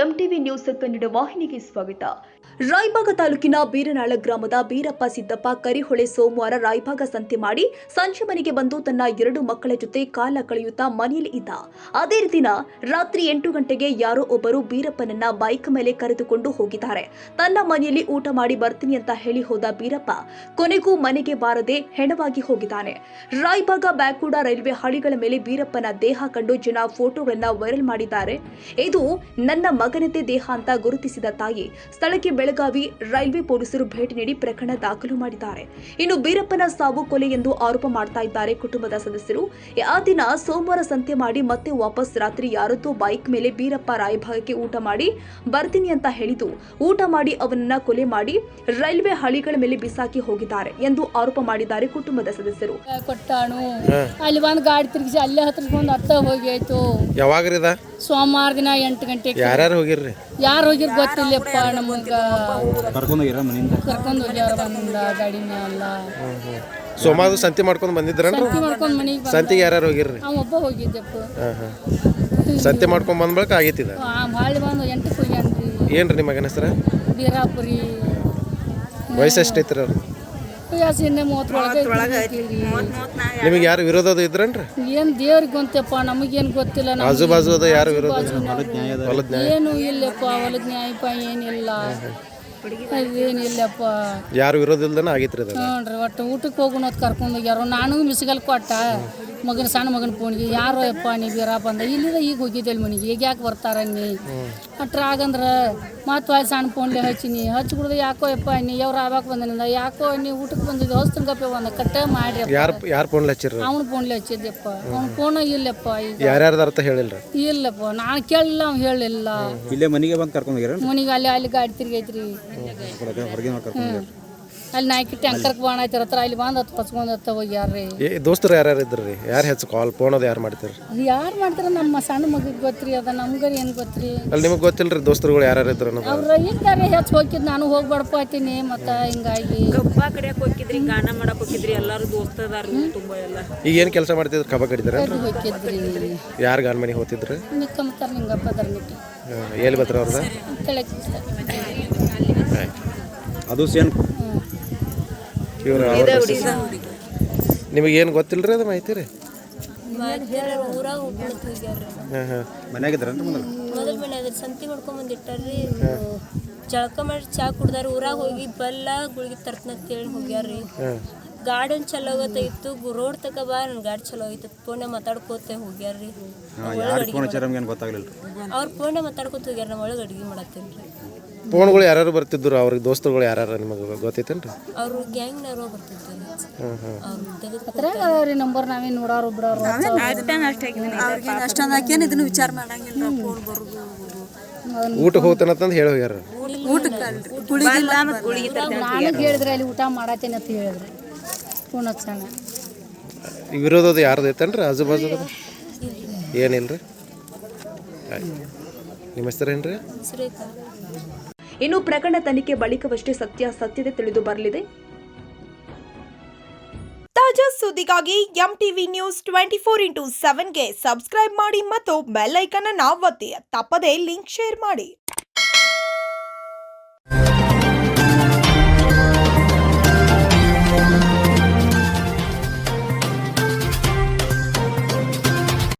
MTV news Kannada ವಾಹಿನಿಗೆ ಸ್ವಾಗತ. ರಾಯಬಾಗ ತಾಲೂಕಿನ ಬೀರನಾಳ ಗ್ರಾಮದ ಬೀರಪ್ಪ ಸಿದ್ದಪ್ಪ ಕರಿಹೊಳೆ ಸೋಮವಾರ ರಾಯಬಾಗ ಸಂತೆ ಮಾಡಿ ಸಂಜೆ ಮನೆಗೆ ಬಂದು ತನ್ನ 2 ಮಕ್ಕಳ ಜೊತೆ ಕಾಲ ಕಳೆಯುತ್ತಾ ಮನೆಯಲ್ಲಿ ಇದ್ದ. ಅದೇ ದಿನ ರಾತ್ರಿ 8 ಗಂಟೆಗೆ ಯಾರೋ ಒಬ್ಬರು ಬೀರಪ್ಪನನ್ನ ಬೈಕ್ ಮೇಲೆ ಕರೆದುಕೊಂಡು ಹೋಗಿದ್ದಾರೆ. ತನ್ನ ಮನೆಯಲ್ಲಿ ಊಟ ಮಾಡಿ ಬರ್ತೀನಿ ಅಂತ ಹೇಳಿ ಹೋದ ಬೀರಪ್ಪ ಕೊನೆಗೂ ಮನೆಗೆ ಬಾರದೆ ಹೆಣವಾಗಿ ಹೋಗಿದ್ದಾನೆ. ರಾಯಬಾಗ ಬ್ಯಾಕೂಡ ರೈಲ್ವೆ ಹಳಿಗಳ ಮೇಲೆ ಬೀರಪ್ಪನ ದೇಹ ಕಂಡು ಜನ ಫೋಟೋಗಳನ್ನ ವೈರಲ್ ಮಾಡಿದ್ದಾರೆ. ಇದು ನನ್ನ ಮಗನದೇ ದೇಹ ಅಂತ ಗುರುತಿಸಿದ ತಾಯಿ ಸ್ಥಳಕ್ಕೆ ಬೆಳಗಾವಿ ರೈಲ್ವೆ ಪೊಲೀಸರು ಭೇಟಿ ನೀಡಿ ಪ್ರಕರಣ ದಾಖಲು ಮಾಡಿದ್ದಾರೆ. ಇನ್ನು ಬೀರಪ್ಪನ ಸಾವು ಕೊಲೆ ಎಂದು ಆರೋಪ ಮಾಡ್ತಾ ಇದ್ದಾರೆ ಕುಟುಂಬದ ಸದಸ್ಯರು. ಆ ದಿನ ಸೋಮವಾರ ಸಂತೆ ಮಾಡಿ ಮತ್ತೆ ವಾಪಸ್ ರಾತ್ರಿ ಯಾರತ್ತೋ ಬೈಕ್ ಮೇಲೆ ಬೀರಪ್ಪ ರಾಯಭಾಗಕ್ಕೆ ಊಟ ಮಾಡಿ ಬರ್ತೀನಿ ಅಂತ ಹೇಳಿದ್ದು ಊಟ ಮಾಡಿ ಅವನನ್ನ ಕೊಲೆ ಮಾಡಿ ರೈಲ್ವೆ ಹಳಿಗಳ ಮೇಲೆ ಬಿಸಾಕಿ ಹೋಗಿದ್ದಾರೆ ಎಂದು ಆರೋಪ ಮಾಡಿದ್ದಾರೆ ಕುಟುಂಬದ ಸದಸ್ಯರು. ಅಲ್ಲಿ ಒಂದು ಗಾಡಿ ತಿರುಗಿಸಿ ಅಲ್ಲೇ ಹತ್ತಿರಕೊಂಡು ಅತ್ತ ಹೋಗಿ ಆಯ್ತು. ಯಾವಾಗ್ರಿದ? ಸೋಮವಾರ ದಿನ 8 ಗಂಟೆಗೆ. ಯಾರು ಹೋಗಿರ್ರಿ? ಯಾರು ಹೋಗಿರ್ ಗೊತ್ತಿಲ್ಲಪ್ಪ. ನಮಗ ಕರ್ಕೊಂಡು ಹೋಗ್ಯಾರ ಮನೆಯಿಂದ? ಕರ್ಕೊಂಡು ಹೋಗ್ಯಾರ ಬಂದ ಗಾಡಿ ಮ್ಯಾಲ. ಸೋಮವಾರ ಸಂತೆ ಮಾಡ್ಕೊಂಡು ಬಂದಿದ್ರನ್ರಿ? ಸಂತೆ ಮಾಡ್ಕೊಂಡು ಮನೆಗೆ. ಸಂತೆಗೆ ಯಾರು ಹೋಗಿರ್ರಿ? ಅವ ಒಬ್ಬ ಹೋಗಿದ್ದಪ್ಪ. ಸಂತೆ ಮಾಡ್ಕೊಂಡು ಬಂದ ಬಳಿಕ ಆಗೈತಿದ? ಭಾಳ ಬಂದು 8ಕ್ಕೆ ಹೋಗ್ಯಾನ್ರಿ. ಏನ್ರಿ ನಿಮ್ಮ ಮಗನ ಹೆಸರು? ಬೀರಾಪುರಿ. ವಯಸ್ಸು ಎಷ್ಟೈತ್ರಿ ಅವ್ರು? ನಿಮಗೆ ಯಾರು ವಿರೋಧ ಇದ್ರನ್ರಿ? ಏನ್ ದೇವ್ರಿಗೆ ಗೊತ್ತಪ್ಪ, ನಮಗೇನು ಗೊತ್ತಿಲ್ಲ. ಆಜು ಬಾಜು ಅದ ಯಾರು ವಿರೋಧ? ಏನು ಇಲ್ಲಪ್ಪ, ಹೊಲದ ನ್ಯಾಯಪ್ಪ ಏನಿಲ್ಲ, ಏನಿಲ್ಲಪ್ಪ. ಯಾರು ವಿರೋಧ ಇಲ್ದನ ಆಗೈತ್ರಿ? ನೋಡ್ರಿ ಒಟ್ಟು ಊಟಕ್ಕೆ ಹೋಗೋಣ ಕರ್ಕೊಂಡು ಹೋಗ್ಯಾರ. ನಾನು ಮಿಸ್ಗಲ್ ಕೊಟ್ಟ ಮಗನ ಸಣ್ಣ ಮಗನ ಫೋನ್ಗೆ ಯಾರೋ ಯಪ್ಪ ನೀ ಬೀರಪ್ಪ ಅಂದ. ಇಲ್ಲಿದ ಈಗ ಹೋಗಿದ್ದೆ ಮನೆಗೆ, ಈಗ ಯಾಕೆ ಬರ್ತಾರ ನೀ ಅಟ್ರ ಆಗಂದ್ರೆ ಮತ್ತು ಅಲ್ಲಿ ಸಣ್ಣ ಫೋನ್ಲೆ ಹಚ್ಚಿನಿ. ಹಚ್ಚಿ ಕುಡ್ದು ಯಾಕೋ ಯಪ್ಪ ನೀ ಅವ್ರು ಆವಾಗ ಬಂದನಿಂದ ಯಾಕೋ ನೀ ಊಟಕ್ಕೆ ಬಂದಿದ್ದು ಹೊಸ್ತನ ಗಪ್ಪೆ ಬಂದ ಕಟ್ಟ ಮಾಡ್ರಿ. ಯಾರು ಫೋನ್ಲೆ ಹಚ್ಚಿರ? ಅವ್ನು ಫೋನ್ಲೆ ಹಚ್ಚಿದ್ದೆಪ್ಪ. ಅವ್ನ ಫೋನ ಇಲ್ಲಪ್ಪ. ಈಗ ಯಾರ್ಯಾರ್ದ ಅರ್ಥ ಹೇಳಿಲ್ರಿ? ಇಲ್ಲಪ್ಪ, ನಾನು ಕೇಳಿಲ್ಲ, ಅವ್ನು ಹೇಳಿಲ್ಲ. ಇಲ್ಲೇ ಮನೆಗೆ ಬಂದು ಕರ್ಕೊಂಡು ಹೋಗ್ಯಾರ? ಮನೆಗೆ ಅಲ್ಲಿ ಗಾಡಿ ತಿರ್ಗೈತ್ರಿ. ಅಲ್ಲಿ ನಾಯ್ಕಿ ಟ್ಯಾಂಕರ್ಗೆ ಬಾಣ ಆಯ್ತಾರ ಹತ್ರ ಅಲ್ಲಿ ಬಂದು ಹತ್ತು ಪಚ್ಕೊಂಡು ಹತ್ತ ಹೋಗ್ಯಾರ್ರಿ. ದೋಸ್ತರು ಯಾರ್ಯಾರು ಇದ್ರಿ? ಯಾರು ಹೆಚ್ಚು ಕಾಲ್ ಫೋನ್ ಅದು ಯಾರು ಮಾಡ್ತೀರಿ? ಯಾರು ಮಾಡ್ತಾರ? ನಮ್ಮ ಸಣ್ಣ ಮಗಿಗೆ ಗೊತ್ತ್ರಿ, ಅದ ನಮ್ಗರಿ ಏನು ಗೊತ್ತ್ರಿ? ಅಲ್ಲಿ ನಿಮಗೆ ಗೊತ್ತಿಲ್ರಿ ದೋಸ್ತರುಗಳು ಯಾರ್ಯಾರು ಇದ್ರು? ಅವ್ರ ಇದ್ದಾರೆ ಹೆಚ್ಚು ಹೋಗಿದ್ದು, ನಾನು ಹೋಗಿ ಬಡ್ಪಾತೀನಿ. ಮತ್ತು ಹಿಂಗಾಗಿ ಕಬ್ಬ ಕಡಿಯಕ್ಕೆ ಹೋಗಿದ್ರಿ, ಗಾನ ಮಾಡಕ್ಕೆ ಹೋಗಿದ್ರಿ, ಎಲ್ಲರೂ ದೋಸ್ತದಾರು ತುಂಬ ಎಲ್ಲ. ಈಗ ಏನು ಕೆಲಸ ಮಾಡ್ತಿದ್ರು? ಕಬ್ಬ ಕಡಿದ್ರೆ ಹೋಗಿದ್ರಿ. ಯಾರು ಗಾನ ಮನೆಗೆ ಹೋಗ್ತಿದ್ರು? ನಿಕ್ಕಂತಾರ ನಿಂಗಪ್ಪ ಧರ್ಮಿಟ್ಟಿ. ಎಲ್ಲಿ ಬರ್ತಾರ ಅವ್ರದ? ಅದು ಸೇನ್ ನಿಮಗೆ ಏನು ಗೊತ್ತಿಲ್ರಿ ಅದು ಮಾಹಿತಿ ರೀ? ಮನ್ಯಾಗಿದ್ರ ಮೊದಲ ಮನ್ಯಾಗ ಸಂತಿ ಮಾಡ್ಕೊಂಡ್ ಬಂದಿಟ್ಟಾರ್ರಿ. ಜಳಕ ಮಾಡಿ ಚಾ ಕುಡ್ದಾರ. ಊರಾಗ ಹೋಗಿ ಬೆಲ್ಲ ಗುಳಿಗೆ ತರ್ತನಂತೇಳಿ ಹೋಗ್ಯಾರ್ರಿ. ಗಾಡಿ ಒಂದು ಚಲೋ ಆಗತ್ತೈತು, ರೋಡ್ ತಕ ಬಾ ನನ್ನ ಗಾಡಿ ಚಲೋ ಐತತ್ ಫೋನ್ ಮಾತಾಡ್ಕೋತೆ ಹೋಗ್ಯಾರ್ರಿ. ಅವ್ರ ಫೋನ್ ಮಾತಾಡ್ಕೋತ ಹೋಗ್ಯಾರ. ನಮ್ಮ ಒಳಗೆ ಅಡ್ಗೆ ಮಾಡತ್ತೇನ್ರಿ. ಫೋನ್ಗಳು ಯಾರು ಬರ್ತಿದ್ರು? ಅವ್ರಿಗೆ ದೋಸ್ತರುಗಳು ಯಾರು ನಿಮಗೆ ಗೊತ್ತೈತೇನ್ರಿ? ಅವ್ರು ಗ್ಯಾಂಗ್ನವರು ಬರ್ತಿದ್ರು. ಅವ್ರಿ ನಂಬರ್ ನಾವೇ ನೋಡಾರು ಬಿಡೋರು ಇದನ್ನು ವಿಚಾರ ಮಾಡಂಗಿಲ್ಲ. ಫೋನ್ ಬರುದು ಊಟಕ್ಕೆ ಹೋಗ್ತಾನಂತಂದು ಹೇಳಿ ಹೋಗ್ಯಾರ. ನಾನು ಹೇಳಿದ್ರೆ ಅಲ್ಲಿ ಊಟ ಮಾಡತ್ತೇನೆ ಅಂತ ಹೇಳಿದ್ರೆ ಫೋನ್ ಹಚ್ಚೋಣ. ವಿರೋಧದ ಯಾರ್ದು ಐತೇನ್ರಿ ಆಜು ಬಾಜು? ಏನಿಲ್ರಿ. ನಿಮ್ಮ ಹೆಸರು ಏನ್ರಿ? ಇನ್ನು ಪ್ರಕರಣ ತನಿಖೆ ಬಳಿಕವಷ್ಟೇ ಸತ್ಯತೆ ತಿಳಿದು ಬರಲಿದೆ. ತಾಜಾ ಸುದ್ದಿಗಾಗಿ ಎಂಟಿವಿ ನ್ಯೂಸ್ 24x7ಗೆ ಸಬ್ಸ್ಕ್ರೈಬ್ ಮಾಡಿ ಮತ್ತು ಬೆಲ್ ಐಕಾನ್ ಅನ್ನು ಒತ್ತಿ. ತಪ್ಪದೇ ಲಿಂಕ್ ಶೇರ್ ಮಾಡಿ.